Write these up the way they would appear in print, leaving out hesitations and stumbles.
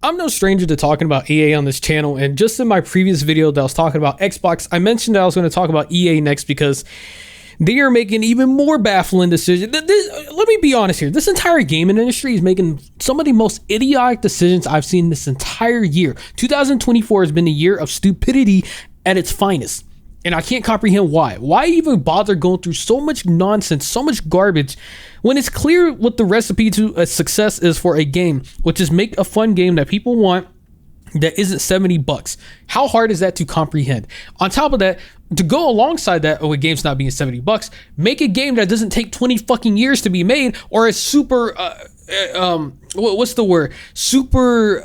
I'm no stranger to talking about EA on this channel, and just in my previous video that I was talking about Xbox, I mentioned that I was going to talk about EA next because they are making even more baffling decisions. Let me be honest here. This entire gaming industry is making some of the most idiotic decisions I've seen this entire year. 2024 has been a year of stupidity at its finest. And I can't comprehend why. Why even bother going through so much nonsense, so much garbage, when it's clear what the recipe to a success is for a game, which is make a fun game that people want that isn't $70. How hard is that to comprehend? On top of that, to go alongside that, with games not being $70, make a game that doesn't take 20 fucking years to be made, or is super, what's the word? Super,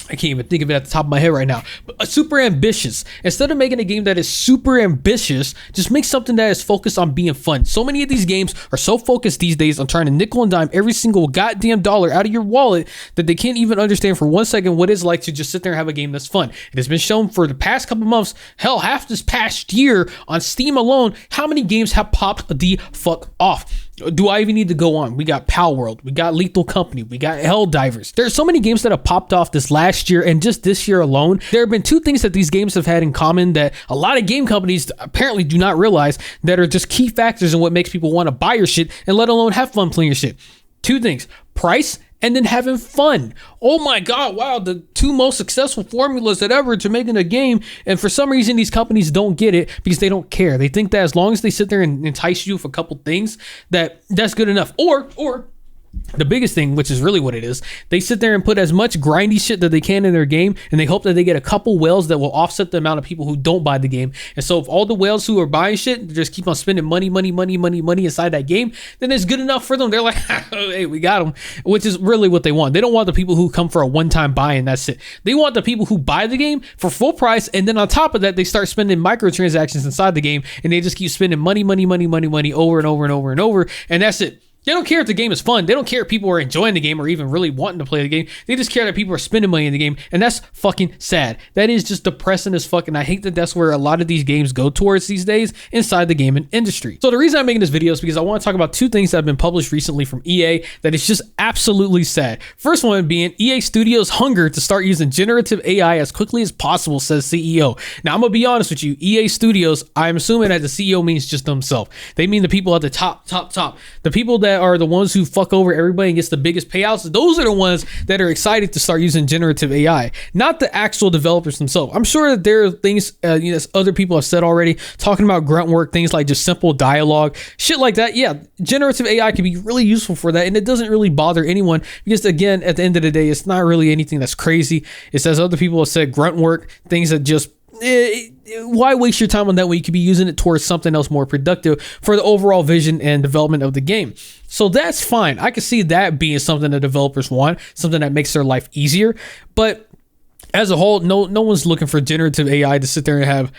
I can't even think of it at the top of my head right now. But super ambitious. Instead of making a game that is super ambitious, just make something that is focused on being fun. So many of these games are so focused these days on trying to nickel and dime every single goddamn dollar out of your wallet that they can't even understand for 1 second what it's like to just sit there and have a game that's fun. It has been shown for the past couple months, hell, half this past year on Steam alone, how many games have popped the fuck off. Do I even need to go on? We got Pal World, we got Lethal Company, we got Helldivers. There are so many games that have popped off this last year, and just this year alone, there have been two things that these games have had in common that a lot of game companies apparently do not realize, that are just key factors in what makes people want to buy your shit and let alone have fun playing your shit. Two things: price, and then having fun. Oh my God, wow, the two most successful formulas that ever to making a game. And for some reason, these companies don't get it because they don't care. They think that as long as they sit there and entice you with a couple things, that's good enough. Or the biggest thing, which is really what it is, they sit there and put as much grindy shit that they can in their game, and they hope that they get a couple whales that will offset the amount of people who don't buy the game. And so if all the whales who are buying shit just keep on spending money inside that game, then it's good enough for them. They're like, hey, we got them, which is really what they want. They don't want the people who come for a one-time buy and that's it. They want the people who buy the game for full price, and then on top of that, they start spending microtransactions inside the game, and they just keep spending money over and over, and that's it. They don't care if the game is fun. They don't care if people are enjoying the game or even really wanting to play the game. They just care that people are spending money in the game, and that's fucking sad. That is just depressing as fuck, and I hate that that's where a lot of these games go towards these days inside the gaming industry. So the reason I'm making this video is because I want to talk about two things that have been published recently from EA that is just absolutely sad. First one being EA Studios' hunger to start using generative AI as quickly as possible, says CEO. Now, I'm going to be honest with you. EA Studios, I'm assuming that the CEO means just themselves. They mean the people at the top. The people that are the ones who fuck over everybody and gets the biggest payouts. Those are the ones that are excited to start using generative AI, not the actual developers themselves. I'm sure that there are things as other people have said already, talking about grunt work, things like just simple dialogue, shit like that. Yeah, generative AI can be really useful for that, and it doesn't really bother anyone because, again, at the end of the day, it's not really anything that's crazy. It's, as other people have said, grunt work, things that just why waste your time on that when you could be using it towards something else more productive for the overall vision and development of the game. So that's fine. I can see that being something that developers want, something that makes their life easier. But as a whole, no one's looking for generative AI to sit there and have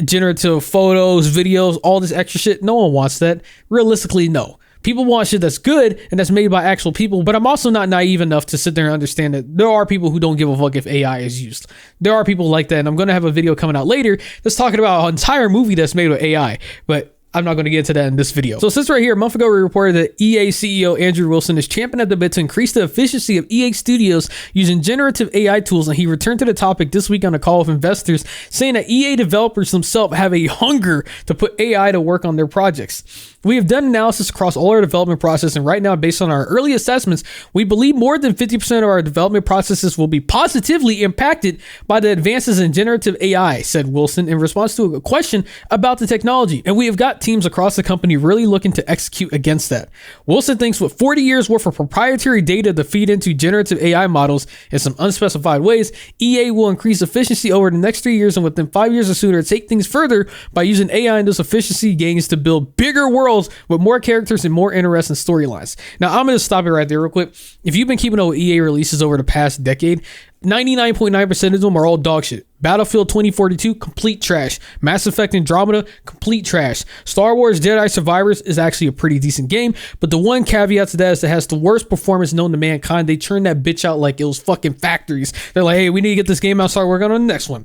generative photos, videos, all this extra shit. No one wants that. Realistically, no. People want shit that's good and that's made by actual people, but I'm also not naive enough to sit there and understand that there are people who don't give a fuck if AI is used. There are people like that, and I'm going to have a video coming out later that's talking about an entire movie that's made with AI, but I'm not going to get to that in this video. So since right here, a month ago, we reported that EA CEO Andrew Wilson is championing at the bit to increase the efficiency of EA Studios using generative AI tools, and he returned to the topic this week on a call with investors, saying that EA developers themselves have a hunger to put AI to work on their projects. We have done analysis across all our development process, and right now, based on our early assessments, we believe more than 50% of our development processes will be positively impacted by the advances in generative AI, said Wilson in response to a question about the technology. And we have got teams across the company really looking to execute against that. Wilson thinks with 40 years worth of proprietary data to feed into generative AI models in some unspecified ways, EA will increase efficiency over the next 3 years, and within 5 years or sooner, take things further by using AI and those efficiency gains to build bigger worlds with more characters and more interesting storylines. Now, I'm going to stop it right there real quick. If you've been keeping up with EA releases over the past decade, 99.9% of them are all dog shit. Battlefield 2042, complete trash. Mass Effect Andromeda, complete trash. Star Wars Jedi Survivors is actually a pretty decent game, but the one caveat to that is it has the worst performance known to mankind. They turned that bitch out like it was fucking factories. They're like, hey, we need to get this game out, start working on the next one.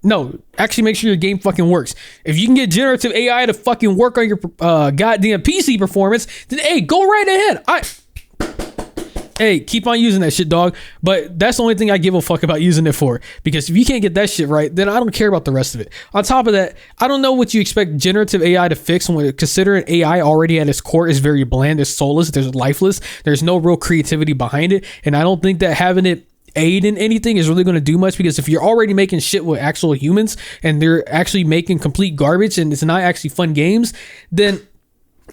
No, actually make sure your game fucking works. If you can get generative AI to fucking work on your goddamn PC performance, then hey, go right ahead. hey, keep on using that shit, dog. But that's the only thing I give a fuck about using it for. Because if you can't get that shit right, then I don't care about the rest of it. On top of that, I don't know what you expect generative AI to fix when considering AI already at its core is very bland, it's soulless, there's lifeless, there's no real creativity behind it. And I don't think that having it aid in anything is really going to do much, because if you're already making shit with actual humans and they're actually making complete garbage and it's not actually fun games, then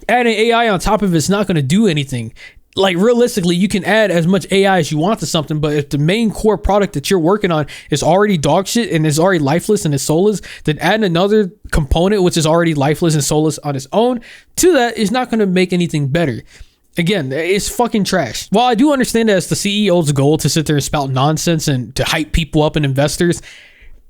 adding AI on top of it's not going to do anything. Like, realistically, you can add as much AI as you want to something, but if the main core product that you're working on is already dog shit and is already lifeless and is soulless, then adding another component which is already lifeless and soulless on its own to that is not going to make anything better. Again, it's fucking trash. While I do understand that it's the CEO's goal to sit there and spout nonsense and to hype people up and investors,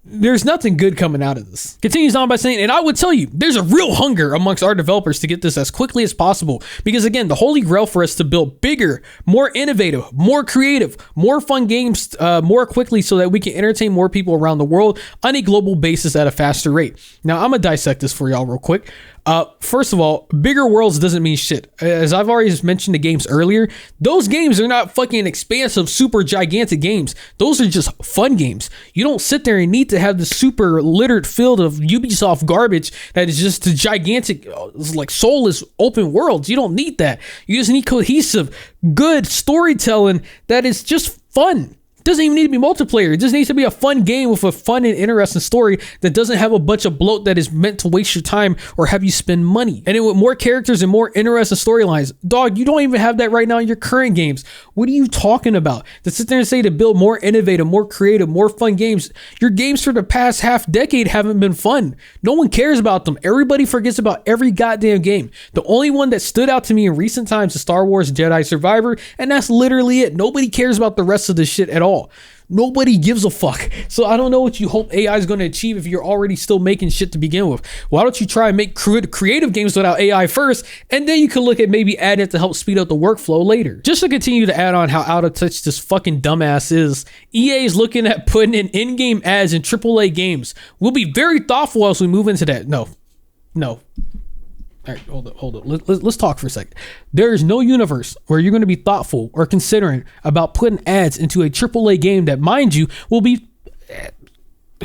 there's nothing good coming out of this. Continues on by saying, and I would tell you, there's a real hunger amongst our developers to get this as quickly as possible, because again, the holy grail for us to build bigger, more innovative, more creative, more fun games more quickly so that we can entertain more people around the world on a global basis at a faster rate. Now, I'm gonna dissect this for y'all real quick. First of all, bigger worlds doesn't mean shit. As I've already mentioned the games earlier, those games are not fucking expansive, super gigantic games. Those are just fun games. You don't sit there and need to have the super littered field of Ubisoft garbage that is just a gigantic, like soulless open worlds. You don't need that. You just need cohesive, good storytelling that is just fun. Doesn't even need to be multiplayer. It just needs to be a fun game with a fun and interesting story that doesn't have a bunch of bloat that is meant to waste your time or have you spend money. And then with more characters and more interesting storylines, dog, you don't even have that right now in your current games. What are you talking about? To sit there and say to build more innovative, more creative, more fun games, your games for the past half decade haven't been fun. No one cares about them. Everybody forgets about every goddamn game. The only one that stood out to me in recent times is Star Wars Jedi Survivor, and that's literally it. Nobody cares about the rest of this shit at all. Nobody gives a fuck. So I don't know what you hope AI is going to achieve if you're already still making shit to begin with. Why don't you try and make creative games without AI first, and then you can look at maybe adding it to help speed up the workflow later. Just to continue to add on how out of touch this fucking dumbass is, EA is looking at putting in game ads in AAA games. We'll be very thoughtful as we move into that. No. All right, hold up. Let's talk for a second. There is no universe where you're going to be thoughtful or considering about putting ads into a AAA game that, mind you, will be,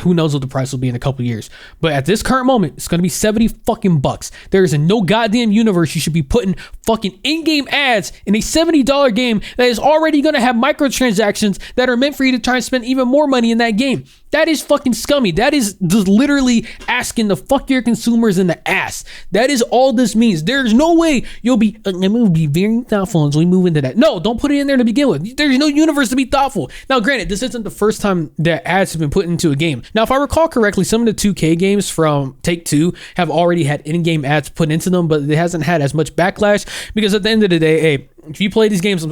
who knows what the price will be in a couple years. But at this current moment, it's going to be 70 fucking bucks. There is no goddamn universe you should be putting fucking in-game ads in a $70 game that is already going to have microtransactions that are meant for you to try and spend even more money in that game. That is fucking scummy. That is just literally asking to fuck your consumers in the ass. That is all this means. There's no way you'll be, I'm going to be very thoughtful as we move into that. No, don't put it in there to begin with. There's no universe to be thoughtful. Now, granted, this isn't the first time that ads have been put into a game. Now, if I recall correctly, some of the 2K games from Take-Two have already had in-game ads put into them, but it hasn't had as much backlash because at the end of the day, hey, if you play these games,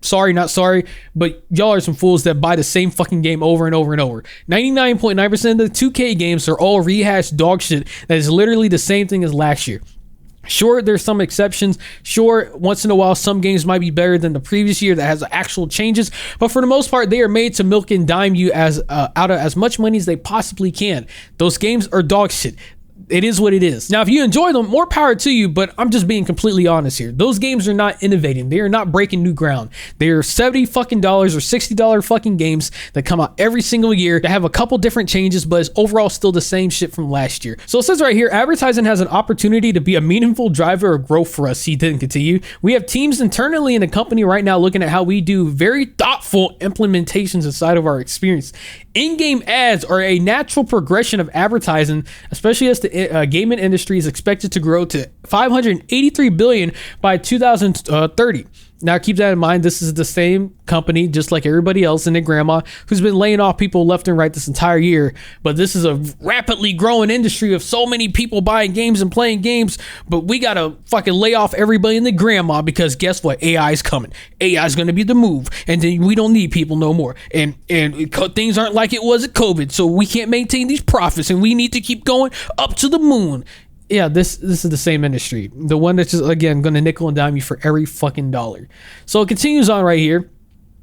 sorry, not sorry, but y'all are some fools that buy the same fucking game over and over and over. 99.9% of the 2K games are all rehashed dog shit that is literally the same thing as last year. Sure, there's some exceptions. Sure, once in a while, some games might be better than the previous year that has actual changes. But for the most part, they are made to milk and dime you as out of as much money as they possibly can. Those games are dog shit. It is what it is. Now, if you enjoy them, more power to you, but I'm just being completely honest here. Those games are not innovating. They are not breaking new ground. They are $70 fucking dollars or $60 fucking games that come out every single year that have a couple different changes, but it's overall still the same shit from last year. So it says right here, advertising has an opportunity to be a meaningful driver of growth for us. He didn't continue. We have teams internally in the company right now looking at how we do very thoughtful implementations inside of our experience. In-game ads are a natural progression of advertising, especially as the gaming industry is expected to grow to $583 billion by 2030. Now, keep that in mind. This is the same company, just like everybody else and their grandma, who's been laying off people left and right this entire year. But this is a rapidly growing industry of so many people buying games and playing games. But we got to fucking lay off everybody in the grandma because guess what? AI is coming. AI is going to be the move. And then we don't need people no more. And things aren't like it was at COVID. So we can't maintain these profits and we need to keep going up to the moon. Yeah, this is the same industry. The one that's just, again, going to nickel and dime you for every fucking dollar. So it continues on right here.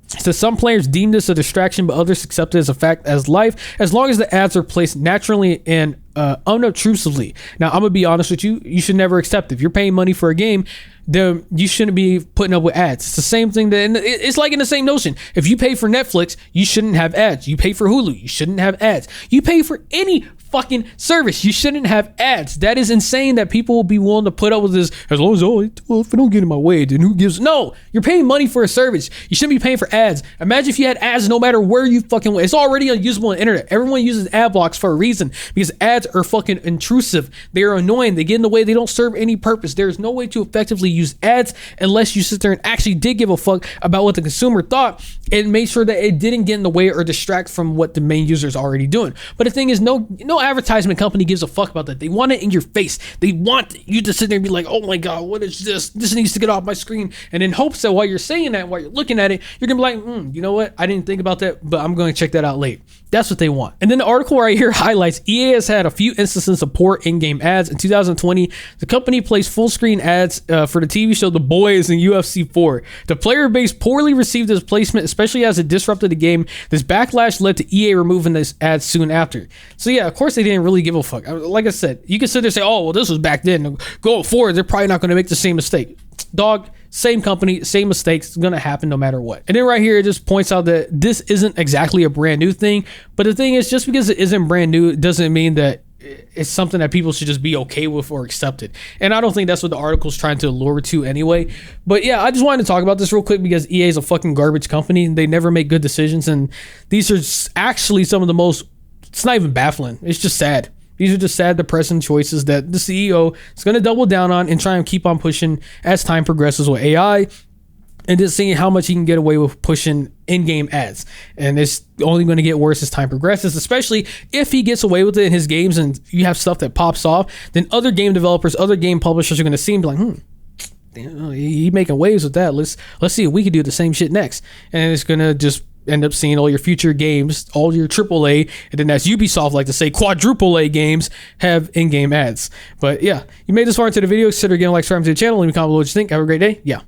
So some players deem this a distraction, but others accept it as a fact as life, as long as the ads are placed naturally and unobtrusively. Now, I'm gonna be honest with you. You should never accept it. If you're paying money for a game, then you shouldn't be putting up with ads. It's the same thing that, and it's like in the same notion. If you pay for Netflix, you shouldn't have ads. You pay for Hulu, you shouldn't have ads. You pay for any fucking service, you shouldn't have ads. That is insane that people will be willing to put up with this as long as, if I don't get in my way, then who gives? No, you're paying money for a service. You shouldn't be paying for ads. Imagine if you had ads no matter where you fucking went. It's already unusable on the internet. Everyone uses ad blocks for a reason, because ads are fucking intrusive. They are annoying. They get in the way. They don't serve any purpose. There's no way to effectively use ads unless you sit there and actually did give a fuck about what the consumer thought and made sure that it didn't get in the way or distract from what the main user is already doing. But the thing is, no advertisement company gives a fuck about that. They want it in your face. They want you to sit there and be like, oh my God, what is this? This needs to get off my screen. And in hopes that while you're saying that, while you're looking at it, you're gonna be like, you know what? I didn't think about that, but I'm going to check that out later. That's what they want. And then the article right here highlights EA has had a few instances of poor in-game ads. In 2020, the company placed full screen ads for the TV show The Boys and UFC 4. The player base poorly received this placement, especially as it disrupted the game. This backlash led to EA removing this ad soon after. So yeah, of course they didn't really give a fuck. Like I said, you can sit there and say, oh, well, this was back then. Going forward, they're probably not going to make the same mistake. Dog, same company, same mistakes. It's going to happen no matter what. And then right here, it just points out that this isn't exactly a brand new thing. But the thing is, just because it isn't brand new, it doesn't mean that it's something that people should just be okay with or accept it. And I don't think that's what the article's trying to allure to anyway. But yeah, I just wanted to talk about this real quick because EA is a fucking garbage company. They never make good decisions. And these are actually some of the most, it's not even baffling. It's just sad. These are just sad, depressing choices that the CEO is going to double down on and try and keep on pushing as time progresses with AI, and just seeing how much he can get away with pushing in-game ads. And it's only going to get worse as time progresses, especially if he gets away with it in his games and you have stuff that pops off. Then other game developers, other game publishers are going to see him like, damn, he making waves with that. Let's see if we can do the same shit next. And it's going to just end up seeing all your future games, all your AAA, and then as Ubisoft like to say, quadruple A games have in-game ads. But yeah, you made this far into the video. Consider getting a like, subscribe to the channel, leave me a comment below what you think. Have a great day. Yeah.